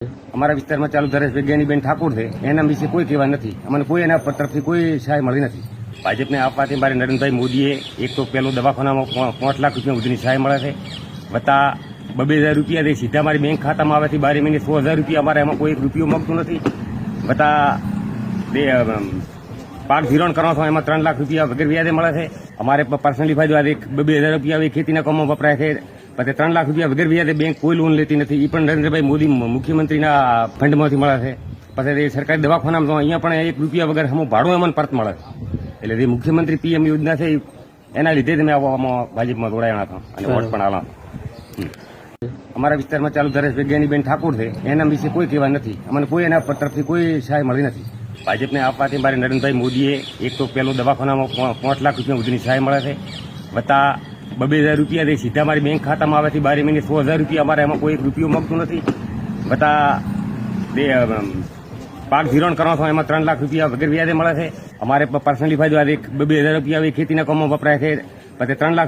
અમારા વિસ્તારમાં ચાલુ ધારાસભ્ય જ્ઞાનીબેન ઠાકોર છે, એના વિશે કોઈ કહેવા નથી. અમને કોઈ એના તરફથી કોઈ સહાય મળી નથી. ભાજપને આપવાથી મારે નરેન્દ્રભાઈ મોદીએ એક તો પેલો દવાખાનામાં 5 લાખ રૂપિયા સુધીની સહાય મળે છે, વત્તા 2,000 રૂપિયા દે સીધા મારી બેંક ખાતામાં આવેથી 12 મહિને 100,000 રૂપિયા અમારે એમાં કોઈ એક રૂપિયો મળતું નથી. વત્તા પાક ધિરાણ કરવા તો એમાં 3 લાખ રૂપિયા વગર વ્યાજે મળે છે. અમારે પર્સનલી ફાયદો 2,000 રૂપિયા ખેતીના કામમાં વપરાય છે. પછી 3 લાખ રૂપિયા વગર વ્યાજે બેંક કોઈ લોન લેતી નથી. એ પણ નરેન્દ્રભાઈ મોદી મુખ્યમંત્રીના ફંડમાંથી મળે છે. પછી સરકારી દવાખાનામાં અહીંયા પણ 1 રૂપિયા વગર હમું ભાડું એમને પરત મળે છે. એટલે જે મુખ્યમંત્રી પીએમ યોજના છે એના લીધે જ મેં આમાં ભાજપમાં જોડાયા હતા અને વોટ પણ આલા. અમારા વિસ્તારમાં ચાલુ ધારાસભ્ય જ્ઞાનીબેન ઠાકોર છે, એના વિશે કોઈ કહેવા નથી. અમને કોઈ એના તરફથી કોઈ સહાય મળી નથી. ભાજપને આપવાથી મારે નરેન્દ્રભાઈ મોદીએ એક તો પેલો દવાખાનામાં 5 લાખ રૂપિયા સુધીની સહાય મળે છે, વત્તા 2,000 રૂપિયા દે સીધા મારી બેંક ખાતામાં આવેથી 12 મહિને 100,000 રૂપિયા અમારે એમાં કોઈ એક રૂપિયો મળતું નથી. વત્તા પાક ધિરાણ કરવા તો એમાં 3 લાખ રૂપિયા વગર વ્યાજે મળે છે. અમારે પર્સનલી ફાયદો 2,000 રૂપિયા ખેતીના કામમાં વપરાય છે. પછી 3 લાખ